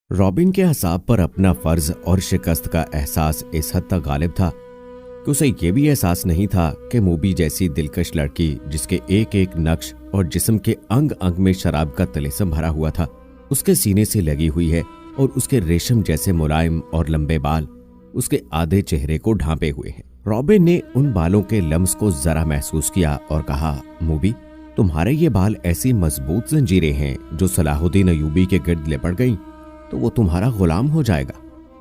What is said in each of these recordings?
Robin के असाब पर अपना फर्ज और शिकस्त का एहसास इस हद तक गालिब था कि उसे यह भी एहसास नहीं था कि मूबी जैसी दिलकश लड़की जिसके एक एक नक्श और जिस्म के अंग अंग में शराब का तिलिस्म भरा हुआ था, उसके सीने से लगी हुई है और उसके रेशम जैसे मुलायम और लंबे बाल उसके आधे चेहरे को ढांपे हुए हैं। रॉबिन ने उन बालों के लम्स को जरा महसूस किया और कहा, मूबी, तुम्हारे ये बाल ऐसी मजबूत जंजीरें हैं जो सलाहुद्दीन अयूबी के गिर्द लिपट गईं तो वो तुम्हारा गुलाम हो जाएगा।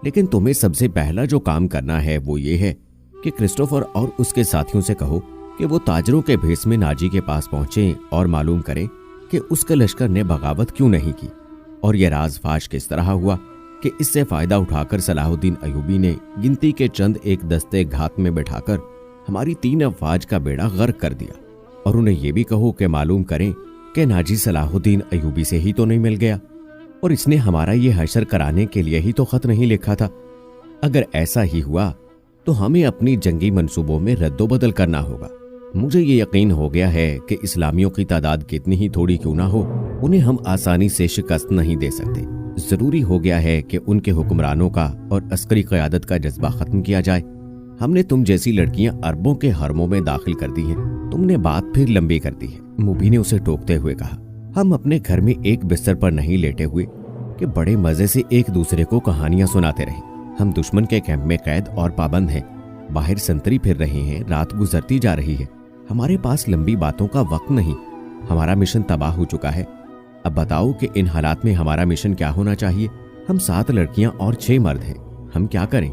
लेकिन तुम्हें सबसे पहला जो काम करना है वो ये है कि क्रिस्टोफर और उसके साथियों से कहो कि वो ताजरों के भेस में नाजी के पास पहुंचे और मालूम करें कि उसके लश्कर ने बगावत क्यों नहीं की और यह राज फाश किस तरह हुआ कि इससे फायदा उठाकर सलाहुद्दीन अयूबी ने गिनती के चंद एक दस्ते घात में बैठाकर हमारी 3 अफवाज का बेड़ा गर्क कर दिया। और उन्हें यह भी कहो कि मालूम करें कि नाजी सलाहुद्दीन अयूबी से ही तो नहीं मिल गया और इसने हमारा ये हशर कराने के लिए ही तो खत नहीं लिखा था। अगर ऐसा ही हुआ तो हमें अपनी जंगी मंसूबों में रद्दोबदल करना होगा। मुझे ये यकीन हो गया है कि इस्लामियों की तादाद कितनी ही थोड़ी क्यों ना हो, उन्हें हम आसानी से शिकस्त नहीं दे सकते। जरूरी हो गया है कि उनके हुक्मरानों का और अस्करी क़यादत का जज्बा खत्म किया जाए। हमने तुम जैसी लड़कियां अरबों के हरमों में दाखिल कर दी हैं, तुमने बात फिर लंबी कर दी है। मूबी ने उसे टोकते हुए कहा, हम अपने घर में एक बिस्तर पर नहीं लेटे हुए कि बड़े मजे से एक दूसरे को कहानियां सुनाते रहे। हम दुश्मन के कैंप में कैद और पाबंद हैं, बाहर संतरी फिर रहे हैं, रात गुजरती जा रही है, हमारे पास लंबी बातों का वक्त नहीं, हमारा मिशन तबाह हो चुका है। अब बताओ कि इन हालात में हमारा मिशन क्या होना चाहिए? हम 7 लड़कियां और 6 मर्द हैं, हम क्या करें?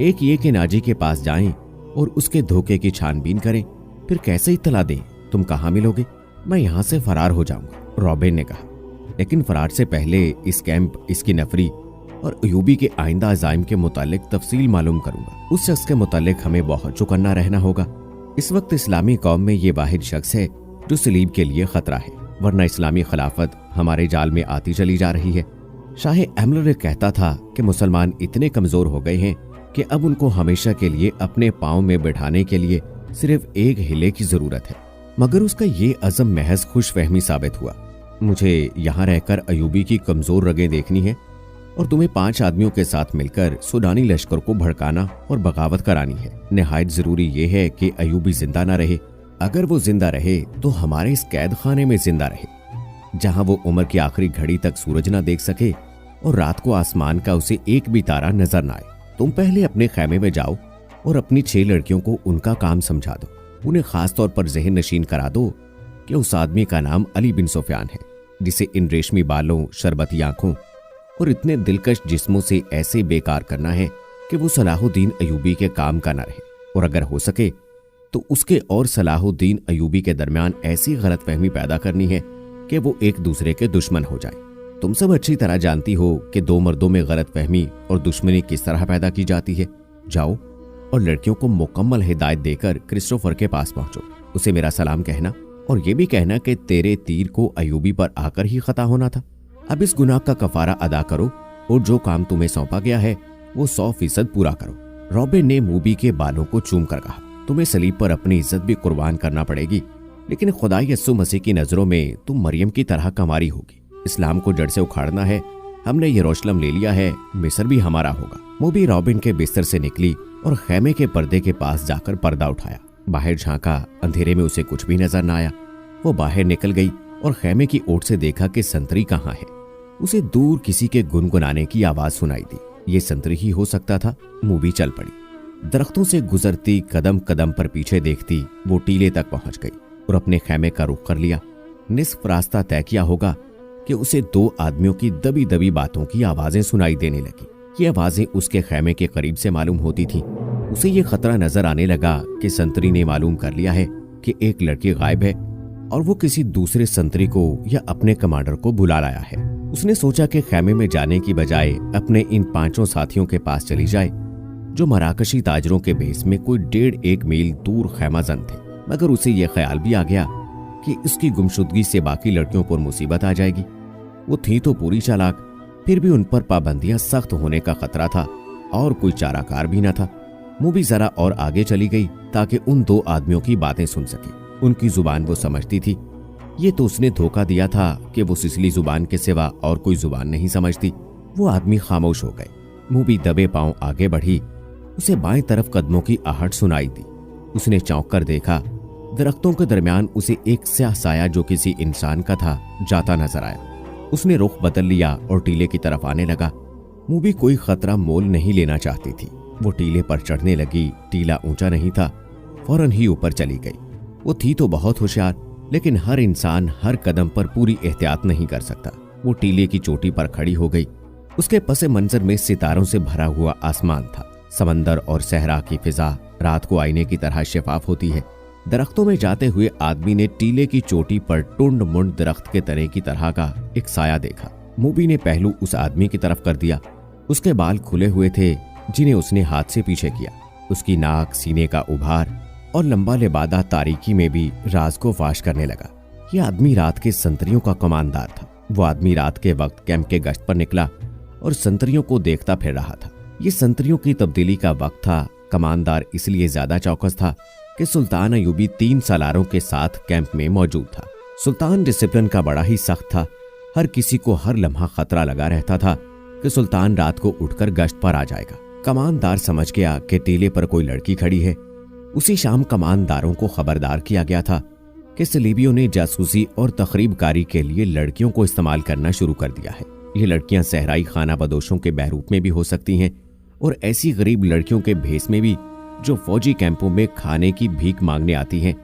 एक ये कि नाजी के पास जाएं और उसके धोखे की छानबीन करें, फिर कैसे इत्तला दें? तुम कहाँ मिलोगे? मैं यहाँ से फरार हो जाऊंगा, रॉबिन ने कहा। लेकिन फरार से पहले इस कैंप, इसकी नफरी और अयूबी के आइंदा अज़ाइम के मुतालिक तफसील मालूम करूंगा। उस शख्स के मुतालिक हमें बहुत चौकन्ना रहना होगा। इस वक्त इस्लामी कौम में ये वाहिद शख्स है जो सलीब के लिए खतरा है, वरना इस्लामी खिलाफत हमारे जाल में आती चली जा रही है। शाह एमलर कहता था कि मुसलमान इतने कमजोर हो गए हैं कि अब उनको हमेशा के लिए अपने पांव में बैठाने के लिए सिर्फ एक हिले की जरूरत है। मगर उसका ये अज़म महज खुशफहमी साबित हुआ। मुझे यहाँ रहकर अयूबी की कमजोर रगें देखनी है और तुम्हें 5 आदमियों के साथ मिलकर सूडानी लश्कर को भड़काना और बगावत करानी है। निहायत जरूरी यह है कि अयूबी जिंदा ना रहे। अगर वो जिंदा रहे तो हमारे इस कैद खाने में जिंदा रहे, जहां वो उम्र की आखिरी घड़ी तक सूरज ना देख सके और रात को आसमान का उसे एक भी तारा नजर ना आए। तुम पहले अपने खैमे में जाओ और अपनी 6 लड़कियों को उनका काम समझा दो। उन्हें खास तौर पर ज़हन नशीन करा दो कि उस आदमी का नाम अली बिन सुफियान है, जिसे इन रेशमी बालों, शरबती आंखों और इतने दिलकश जिस्मों से ऐसे बेकार करना है कि वो सलाहुद्दीन अयूबी के काम का न रहे, और अगर हो सके तो उसके और सलाहुद्दीन अयूबी के दरमियान ऐसी गलतफहमी पैदा करनी है कि वो एक दूसरे के दुश्मन हो जाए। तुम सब अच्छी तरह जानती हो कि 2 मर्दों में गलतफहमी और दुश्मनी किस तरह पैदा की जाती है। जाओ और लड़कियों को मुकम्मल हिदायत देकर क्रिस्टोफर के पास पहुंचो। उसे मेरा सलाम कहना और ये भी कहना कि तेरे तीर को अयूबी पर आकर ही खता होना था। अब इस गुनाह का कफारा अदा करो और जो काम तुम्हें सौंपा गया है वो 100% पूरा करो। रॉबिन ने मूबी के बालों को चूम कर कहा, तुम्हें सलीब पर अपनी इज्जत भी कुर्बान करना पड़ेगी, लेकिन खुदा यस्सु मसीह की नजरों में तुम मरियम की तरह कमारी होगी। इस्लाम को जड़ से उखाड़ना है। हमने यरूशलेम ले लिया है, मिस्र भी हमारा होगा। मूबी रॉबिन के बिस्तर से निकली और खैमे के पर्दे के पास जाकर पर्दा उठाया। बाहर झांका, अंधेरे में उसे कुछ भी नजर न आया। वो बाहर निकल गई और खैमे की ओट से देखा कि संतरी कहाँ है। उसे दूर किसी के गुनगुनाने की आवाज सुनाई दी। ये संतरी ही हो सकता था। मूबी चल पड़ी। दरख्तों से गुजरती, कदम कदम पर पीछे देखती वो टीले तक पहुंच गई और अपने खैमे का रुख कर लिया। निस्फ रास्ता तय किया होगा कि उसे 2 आदमियों की दबी दबी बातों की आवाजें सुनाई देने लगी। ये आवाजें उसके खैमे के करीब से मालूम होती थी। उसे ये खतरा नजर आने लगा कि संतरी ने मालूम कर लिया है कि एक लड़की गायब है और वो किसी दूसरे संतरी को या अपने कमांडर को बुला लाया है। उसने सोचा कि खैमे में जाने की बजाय अपने इन 5 साथियों के पास चली जाए जो मराकशी ताजरों के भेस में कोई 1.5 मील दूर खैमाजन थे। मगर उसे यह ख्याल भी आ गया कि इसकी गुमशुदगी से बाकी लड़कियों पर मुसीबत आ जाएगी। वो थी तो पूरी चालाक, फिर भी उन पर पाबंदियां सख्त होने का खतरा था और कोई चाराकार भी न था। मूबी जरा और आगे चली गई ताकि उन 2 आदमियों की बातें सुन सके। उनकी जुबान वो समझती थी। ये तो उसने धोखा दिया था कि वो सिसली जुबान के सिवा और कोई जुबान नहीं समझती। वो आदमी खामोश हो गए। मूबी दबे पांव आगे बढ़ी। उसे बाएं तरफ कदमों की आहट सुनाई दी। उसने चौंक कर देखा। दरख्तों के दरमियान उसे एक स्याह साया जो किसी इंसान का था जाता नजर आया। उसने रुख बदल लिया और टीले की तरफ आने लगा। मूबी कोई खतरा मोल नहीं लेना चाहती थी। वो टीले पर चढ़ने लगी। टीला ऊंचा नहीं था, फौरन ही ऊपर चली गई। वो थी तो बहुत होशियार, लेकिन हर इंसान हर कदम पर पूरी एहतियात नहीं कर सकता। वो टीले की चोटी पर खड़ी हो गई। उसके पसे मंजर में सितारों से भरा हुआ आसमान था। समंदर और सहरा की फिजा रात को आईने की तरह शफाफ होती है। दरख्तों में जाते हुए आदमी ने टीले की चोटी पर टुंड मुंड दरख्त के तने की तरह का एक साया देखा। मूबी ने पहलू उस आदमी की तरफ कर दिया। उसके बाल खुले हुए थे, जिन्हें उसने हाथ से पीछे किया। उसकी नाक, सीने का उभार और लंबा लिबादा तारीकी में भी राज को फाश करने लगा। यह आदमी रात के संतरियों का कमानदार था। वो आदमी रात के वक्त कैंप के गश्त पर निकला और संतरियों को देखता फिर रहा था। ये संतरियों की तब्दीली का वक्त था। कमानदार इसलिए ज्यादा चौकस था कि सुल्तान अयूबी 3 सालारों के साथ कैंप में मौजूद था। सुल्तान डिसिप्लिन का बड़ा ही सख्त था। हर किसी को हर लम्हा खतरा लगा रहता था कि सुल्तान रात को उठकर गश्त पर आ जाएगा। कमानदार समझ गया कि टीले पर कोई लड़की खड़ी है। उसी शाम कमानदारों को खबरदार किया गया था कि सलीबियों ने जासूसी और तखरीबकारी के लिए लड़कियों को इस्तेमाल करना शुरू कर दिया है। ये लड़कियां सहराई खाना बदोशों के बहरूप में भी हो सकती हैं और ऐसी गरीब लड़कियों के भेस में भी जो फौजी कैंपों में खाने की भीख मांगने आती हैं।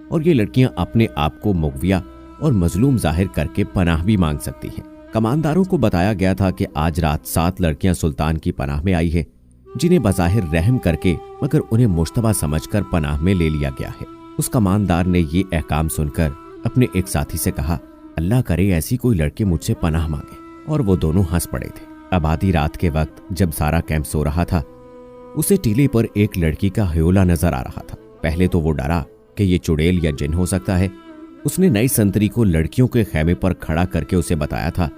और ये लड़कियां अपने आप को मुगविया और मजलूम जाहिर करके पनाह भी मांग सकती हैं। कमानदारों को बताया गया था कि आज रात 7 लड़कियां सुल्तान की पनाह में आई है, जिन्हें बज़ाहिर रहम करके मगर उन्हें मुश्तबा समझकर पनाह में ले लिया गया है। उस कमानदार ने ये अहकाम सुनकर अपने एक साथी से कहा, अल्लाह करे ऐसी कोई लड़की मुझसे पनाह मांगे। और वो दोनों हंस पड़े थे। अब आधी रात के वक्त जब सारा कैंप सो रहा था, उसे टीले पर एक लड़की का हयोला नजर आ रहा था। पहले तो वो डरा कि ये चुड़ैल या जिन हो सकता है। उसने नई संतरी को लड़कियों के खेमे पर खड़ा करके उसे बताया था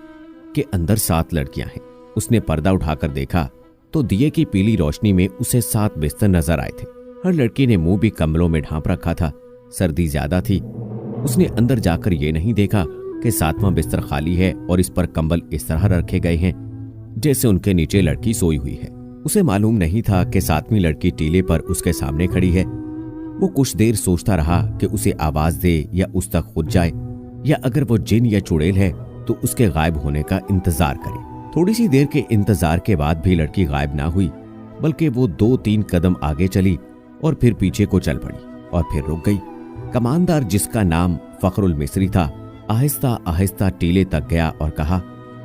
कि अंदर 7 लड़कियां हैं। उसने पर्दा उठाकर देखा तो दिए की पीली रोशनी में उसे 7 बिस्तर नजर आए थे। हर लड़की ने मुंह भी कम्बलों में ढांप रखा था। सर्दी ज्यादा थी। उसने अंदर जाकर ये नहीं देखा कि 7वां बिस्तर खाली है और इस पर कंबल इस तरह रखे गए हैं जैसे उनके नीचे लड़की सोई हुई है। उसे मालूम नहीं था कि 7वीं लड़की टीले पर उसके सामने खड़ी है। वो कुछ देर सोचता रहा कि उसे आवाज दे या उस तक खुद जाए, या अगर वो जिन या चुड़ैल है तो उसके गायब होने का इंतजार करे। थोड़ी सी देर के इंतजार के बाद भी लड़की गायब ना हुई, बल्कि वो 2-3 कदम आगे चली और फिर पीछे को चल पड़ी और फिर रुक गई। कमानदार, जिसका नाम फखरुल मिस्री था, आहिस्ता आहिस्ता टीले तक गया और कहा,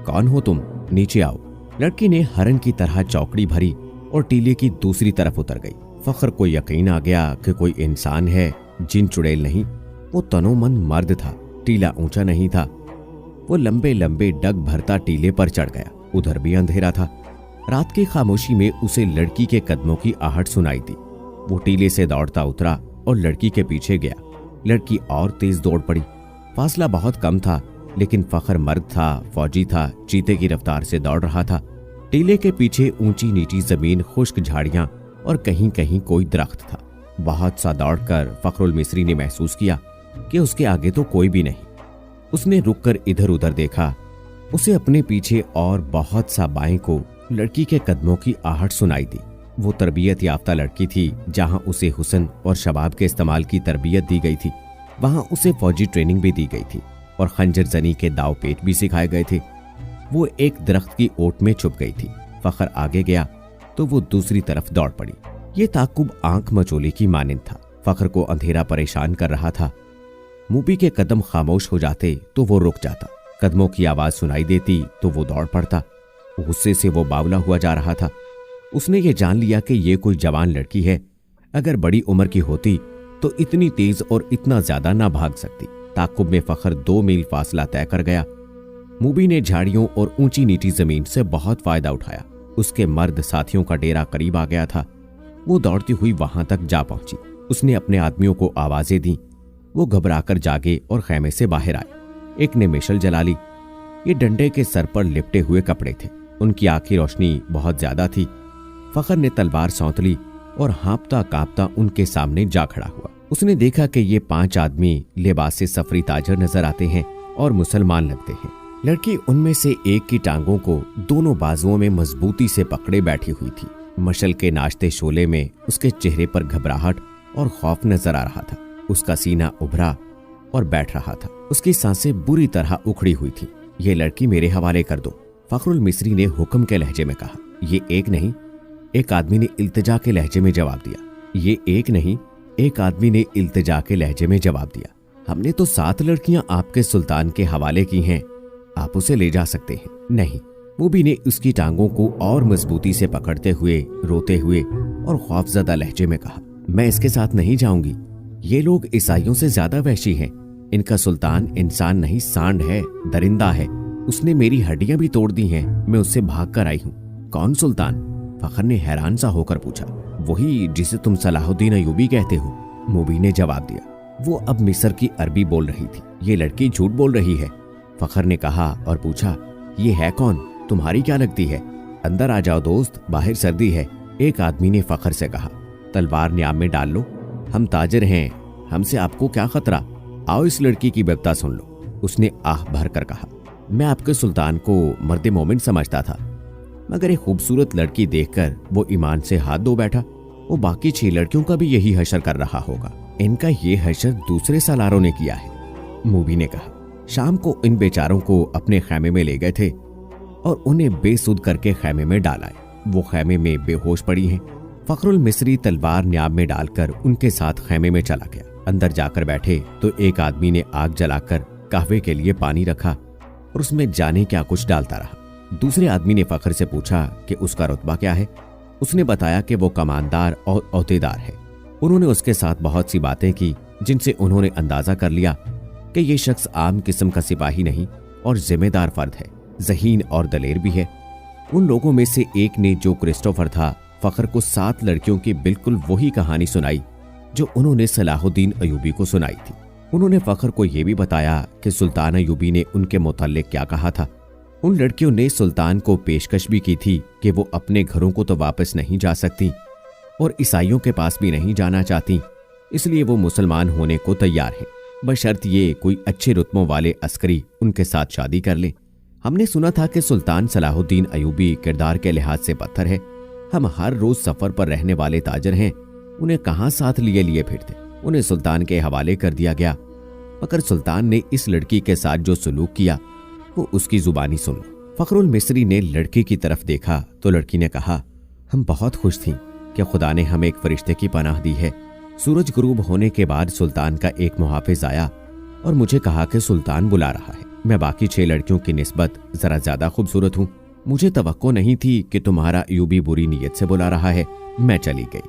कौन हो तुम, नीचे आओ। लड़की ने हरन की तरह चौकड़ी भरी और टीले की दूसरी तरफ उतर गई। फखर को यकीन आ गया कि कोई इंसान है, जिन चुड़ैल नहीं। वो तनोमन मर्द था। टीला ऊंचा नहीं था। वो लंबे लंबे डग भरता टीले पर चढ़ गया। उधर भी अंधेरा था। रात की खामोशी में उसे लड़की के कदमों की आहट सुनाई दी। वो टीले से दौड़ता उतरा और लड़की के पीछे गया। लड़की और तेज दौड़ पड़ी। फासला बहुत कम था, लेकिन फखर मर्द था, फौजी था, चीते की रफ्तार से दौड़ रहा था। टीले के पीछे ऊंची नीची जमीन, खुश्क झाड़ियां और कहीं कहीं कोई दरख्त था। बहुत सा दौड़कर फखरुल मिस्री ने महसूस किया कि उसके आगे तो कोई भी नहीं। उसने रुककर इधर उधर देखा। उसे अपने पीछे और बहुत सा बाएं को लड़की के कदमों की आहट सुनाई दी। वो तरबियत याफ्ता लड़की थी। जहां उसे हुस्न और शबाब के इस्तेमाल की तरबियत दी गई थी, वहां उसे फौजी ट्रेनिंग भी दी गई थी और खंजर जनी के दाव पेच भी सिखाए गए थे। वो एक दरख्त की ओट में छुप गई थी। फखर आगे गया तो वो दूसरी तरफ दौड़ पड़ी। ये ताकुब आंख मचोले की मानिंद था। फखर को अंधेरा परेशान कर रहा था। मूबी के कदम खामोश हो जाते तो वो रुक जाता। कदमों की आवाज सुनाई देती तो वो दौड़ पड़ता। गुस्से से वो बावला हुआ जा रहा था। उसने ये जान लिया कि ये कोई जवान लड़की है। अगर बड़ी उम्र की होती तो इतनी तेज और इतना ज्यादा ना भाग सकती। ताकुब में फखर 2 मील फासला तय कर गया। मूबी ने झाड़ियों और ऊंची नीची जमीन से बहुत फायदा उठाया। उसके मर्द साथियों का डेरा करीब आ गया था। वो दौड़ती हुई वहां तक जा पहुंची। उसने अपने आदमियों को आवाजें दी। वो घबराकर जागे और खेमे से बाहर आए। एक ने मिशल जला ली। ये डंडे के सर पर लिपटे हुए कपड़े थे। उनकी आंखी रोशनी बहुत ज्यादा थी। फखर ने तलवार सौंत ली और हाँपता कांपता उनके सामने जा खड़ा हुआ। उसने देखा कि ये 5 आदमी लिबास से सफरी ताजर नजर आते हैं और मुसलमान लगते हैं। लड़की उनमें से एक की टांगों को दोनों बाजुओं में मजबूती से पकड़े बैठी हुई थी। मशल के नाचते शोले में उसके चेहरे पर घबराहट और खौफ नजर आ रहा था। उसका सीना उभरा और बैठ रहा था। उसकी सांसें बुरी तरह उखड़ी हुई थी। ये लड़की मेरे हवाले कर दो, फखरुल मिस्री ने हुक्म के लहजे में कहा। ये एक नहीं, एक आदमी ने इल्तिजा के लहजे में जवाब दिया। ये एक नहीं, एक आदमी ने इल्तिजा के लहजे में जवाब दिया। हमने तो 7 लड़कियां आपके सुल्तान के हवाले की हैं, आप उसे ले जा सकते हैं। नहीं, मूबी ने उसकी टांगों को और मजबूती से पकड़ते हुए, रोते हुए और खौफजदा लहजे में कहा, मैं इसके साथ नहीं जाऊंगी। ये लोग ईसाइयों से ज्यादा वहशी हैं। इनका सुल्तान इंसान नहीं, सांड है, दरिंदा है। उसने मेरी हड्डियां भी तोड़ दी हैं। मैं उससे भाग कर आई हूँ। कौन सुल्तान? फखर ने हैरान सा होकर पूछा। वही जिसे तुम सलाहुद्दीन अयूबी कहते हो, मूबी ने जवाब दिया। वो अब मिस्र की अरबी बोल रही थी। ये लड़की झूठ बोल रही है, फखर ने कहा और पूछा, ये है कौन? तुम्हारी क्या लगती है? अंदर आ जाओ दोस्त, बाहर सर्दी है, एक आदमी ने फखर से कहा। तलवार न्याम में डाल लो, हम ताजिर हैं, हमसे आपको क्या खतरा? आओ इस लड़की की बेवता सुन लो, उसने आह भर कर कहा। मैं आपके सुल्तान को मर्द मोमिन समझता था, मगर एक खूबसूरत लड़की देखकर वो ईमान से हाथ धो बैठा। वो बाकी 6 लड़कियों का भी यही हशर कर रहा होगा। इनका ये हशर दूसरे सालारों ने किया है, मूबी ने कहा। शाम को इन बेचारों को अपने खैमे में ले गए थे और उन्हें बेसुध करके खैमे में डाल आए। वो खैमे में बेहोश पड़ी हैं। फखरुल मिस्री तलवार न्याब में डालकर उनके साथ खैमे में चला गया। अंदर जाकर बैठे तो एक आदमी ने आग जलाकर कहवे के लिए पानी रखा और उसमें जाने क्या कुछ डालता रहा। दूसरे आदमी ने फखर से पूछा कि उसका रुतबा क्या है। उसने बताया कि वो कमानदार और औहदेदार है। उन्होंने उसके साथ बहुत सी बातें की जिनसे उन्होंने अंदाजा कर लिया कि ये शख्स आम किस्म का सिपाही नहीं और जिम्मेदार फर्द है, ज़हीन और दलेर भी है। उन लोगों में से एक ने, जो क्रिस्टोफर था, फखर को 7 लड़कियों की बिल्कुल वही कहानी सुनाई जो उन्होंने सलाहुद्दीन अयूबी को सुनाई थी। उन्होंने फखर को यह भी बताया कि सुल्तान अयूबी ने उनके मुताल्लिक क्या कहा था। उन लड़कियों ने सुल्तान को पेशकश भी की थी कि वो अपने घरों को तो वापस नहीं जा सकती और ईसाइयों के पास भी नहीं जाना चाहती, इसलिए वो मुसलमान होने को तैयार हैं, बशर्त ये कोई अच्छे रुतबों वाले अस्करी उनके साथ शादी कर ले। हमने सुना था कि सुल्तान सलाहुद्दीन अयूबी किरदार के लिहाज से पत्थर है। हम हर रोज सफर पर रहने वाले ताजर हैं, उन्हें कहां साथ लिए फिरते। उन्हें सुल्तान के हवाले कर दिया गया, मगर सुल्तान ने इस लड़की के साथ जो सलूक किया वो उसकी जुबानी सुन लो। फखरुल मिस्री ने लड़की की तरफ देखा तो लड़की ने कहा, हम बहुत खुश थीं कि खुदा ने हमें एक फरिश्ते की पनाह दी है। सूरज गुरूब होने के बाद सुल्तान का एक मुहाफिज आया और मुझे कहा कि सुल्तान बुला रहा है। मैं बाकी 6 लड़कियों की निस्बत जरा ज्यादा खूबसूरत हूँ। मुझे तवक्को नहीं थी कि तुम्हारा अयूबी बुरी नीयत से बुला रहा है। मैं चली गई।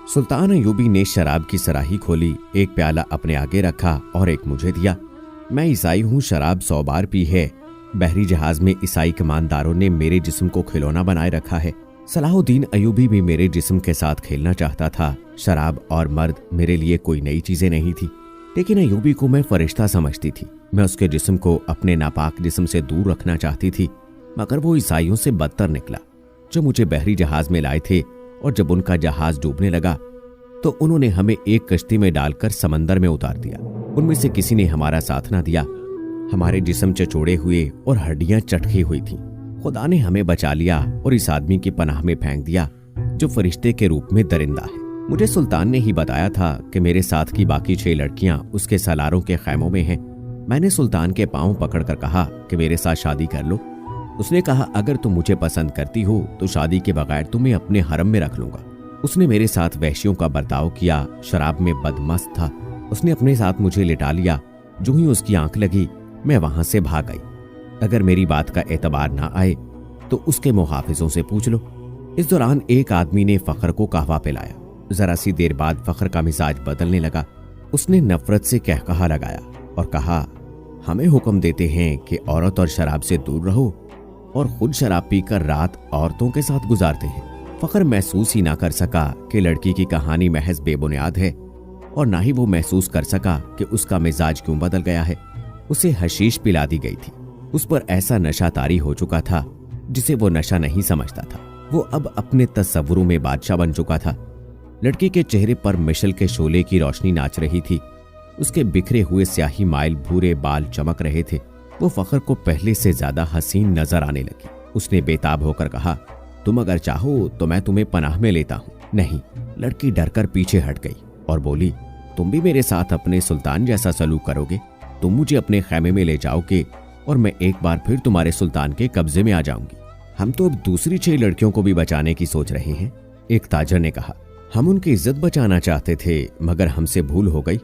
सुल्तान अयूबी ने शराब की सराही खोली, एक प्याला अपने आगे रखा और एक मुझे दिया। मैं ईसाई हूँ, शराब 100 बार पी है। बहरी जहाज में ईसाई कमानदारों ने मेरे जिस्म को खिलौना बनाए रखा है। सलाहुद्दीन अयूबी भी मेरे जिस्म के साथ खेलना चाहता था। शराब और मर्द मेरे लिए कोई नई चीजें नहीं थी, लेकिन अयूबी को मैं फरिश्ता समझती थी। मैं उसके जिस्म को अपने नापाक जिस्म से दूर रखना चाहती थी, मगर वो ईसाइयों से बदतर निकला जो मुझे बहरी जहाज में लाए थे। और जब उनका जहाज डूबने लगा तो उन्होंने हमें एक कश्ती में डालकर समंदर में उतार दिया। उनमें से किसी ने हमारा साथ ना दिया। हमारे जिस्म चचोड़े हुए और हड्डियां चटकी हुई थीं। खुदा ने हमें बचा लिया और इस आदमी की पनाह में फेंक दिया जो फरिश्ते के रूप में दरिंदा है। मुझे सुल्तान ने ही बताया था कि मेरे साथ की बाकी 6 लड़कियां उसके सालारों के खैमों में हैं। मैंने सुल्तान के पांव पकड़कर कहा कि मेरे साथ शादी कर लो। उसने कहा, अगर तुम मुझे पसंद करती हो तो शादी के बगैर तुम्हें अपने हरम में रख लूंगा। उसने मेरे साथ वहशियों का बर्ताव किया, शराब में बदमस्त था। उसने अपने साथ मुझे लिटा लिया। जो ही उसकी आंख लगी मैं वहां से भाग गई। अगर मेरी बात का एतबार ना आए तो उसके मुहाफिजों से पूछ लो। इस दौरान एक आदमी ने फखर को कहवा पिलाया। जरा सी देर बाद फखर का मिजाज बदलने लगा। उसने नफरत से कहकहा लगाया और कहा, हमें हुक्म देते हैं कि औरत और शराब से दूर रहो और खुद शराब पीकर रात औरतों के साथ गुजारते हैं। फखर महसूस ही ना कर सका कि लड़की की कहानी महज बेबुनियाद है और ना ही वो महसूस कर सका कि उसका मिजाज क्यों बदल गया है। उसे हशीश पिला दी गई थी। उस पर ऐसा नशा तारी हो चुका था जिसे वो नशा नहीं समझता था। वो अब अपने तस्वुरों में बादशाह बन चुका था। लड़की के चेहरे पर मिशल के शोले की रोशनी नाच रही थी। उसके बिखरे हुए स्याही माइल भूरे बाल चमक रहे थे। वो फखर को पहले से ज्यादा हसीन नजर आने लगी। उसने बेताब होकर कहा, तुम अगर चाहो तो मैं तुम्हें पनाह में लेता हूँ। नहीं, लड़की डरकर पीछे हट गई और बोली, तुम भी मेरे साथ अपने सुल्तान जैसा सलूक करोगे? तुम मुझे अपने खैमे में ले जाओगे और मैं एक बार फिर तुम्हारे सुल्तान के कब्जे में आ जाऊंगी। हम तो अब दूसरी 6 लड़कियों को भी बचाने की सोच रहे हैं, एक ताजर ने कहा। हम उनकी इज्जत बचाना चाहते थे मगर हमसे भूल हो गई।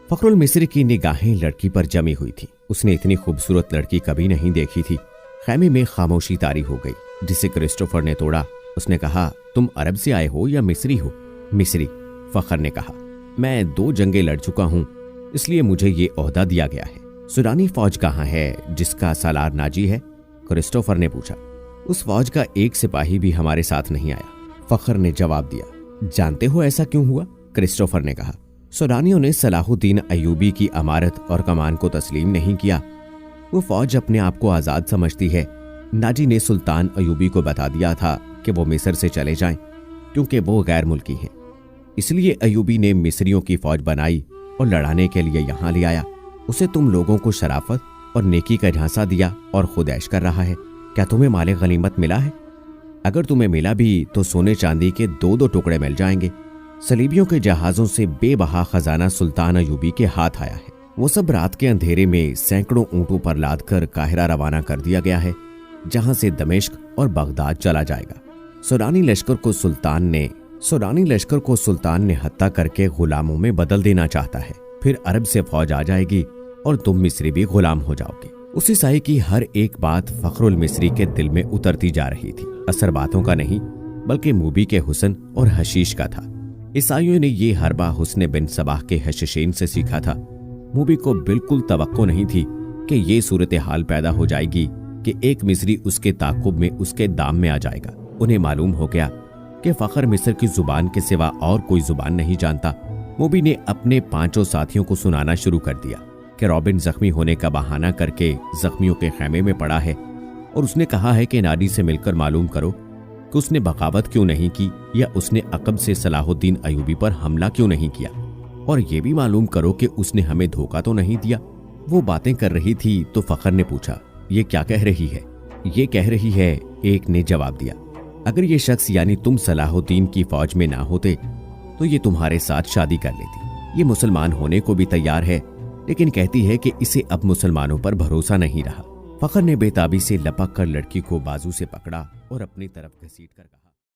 फखरुल मिस्री की निगाहें लड़की पर जमी हुई थी। उसने इतनी खूबसूरत लड़की कभी नहीं देखी थी। खैमे में खामोशी तारी हो गई, जिसे क्रिस्टोफर ने तोड़ा। उसने कहा, तुम अरब से आए हो या मिस्री हो? मिस्री, फखर ने कहा। मैं 2 जंगें लड़ चुका हूं, इसलिए मुझे ये ओहदा दिया गया है। सूडानी फौज कहाँ है जिसका सालार नाजी है? क्रिस्टोफर ने पूछा। उस फौज का एक सिपाही भी हमारे साथ नहीं आया, फखर ने जवाब दिया। जानते हो ऐसा क्यों हुआ? क्रिस्टोफर ने कहा। सूडानियों ने सलाहुद्दीन अयूबी की अमारत और कमान को तस्लीम नहीं किया। वो फौज अपने आप को आजाद समझती है। नाजी ने सुल्तान अयूबी को बता दिया था कि वो मिस्र से चले जाएं, क्योंकि वो गैर मुल्की हैं। इसलिए अयूबी ने मिस्रियों की फौज बनाई और लड़ाने के लिए यहाँ ले आया। उसे तुम लोगों को शराफत और नेकी का झांसा दिया और खुद ऐश कर रहा है। क्या तुम्हें माले गनीमत मिला है? अगर तुम्हें मिला भी तो सोने चांदी के 2-2 टुकड़े मिल जाएंगे। सलीबियों के जहाजों से बेबहा खजाना सुल्तान अयूबी के हाथ आया है। वो सब रात के अंधेरे में सैकड़ों ऊंटों पर लादकर काहिरा रवाना कर दिया गया है, जहां से दमिश्क और बगदाद चला जाएगा। सूडानी लश्कर को सुल्तान ने हत्या करके गुलामों में बदल देना चाहता है। फिर अरब से फौज आ जाएगी और तुम मिस्री भी गुलाम हो जाओगे। उसी साई की हर एक बात फखरुल मिस्री के दिल में उतरती जा रही थी। असर बातों का नहीं, बल्कि मूबी के हुस्न और हशीश का था। ईसाइयों ने ये हरबा हुस्न बिन सबाह के हशीशेन से सीखा था। मूबी को बिल्कुल तवक्को नहीं थी कि ये सूरत हाल पैदा हो जाएगी कि एक मिस्री उसके ताकुब में उसके दाम में आ जाएगा। उन्हें मालूम हो गया कि फखर मिस्र की जुबान के सिवा और कोई जुबान नहीं जानता। मूबी ने अपने 5 साथियों को सुनाना शुरू कर दिया कि रॉबिन जख्मी होने का बहाना करके जख्मियों के खैमे में पड़ा है और उसने कहा है कि नाडी से मिलकर मालूम करो कि उसने बगावत क्यों नहीं की या उसने अकब से सलाहुद्दीन अयूबी पर हमला क्यों नहीं किया, और ये भी मालूम करो कि उसने हमें धोखा तो नहीं दिया। वो बातें कर रही थी तो फखर ने पूछा, ये क्या कह रही है? ये कह रही है, एक ने जवाब दिया, अगर ये शख्स यानी तुम सलाहुद्दीन की फौज में ना होते तो ये तुम्हारे साथ शादी कर लेती। ये मुसलमान होने को भी तैयार है, लेकिन कहती है कि इसे अब मुसलमानों पर भरोसा नहीं रहा। फखर ने बेताबी से लपक कर लड़की को बाजू से पकड़ा और अपनी तरफ घसीट कर कहा।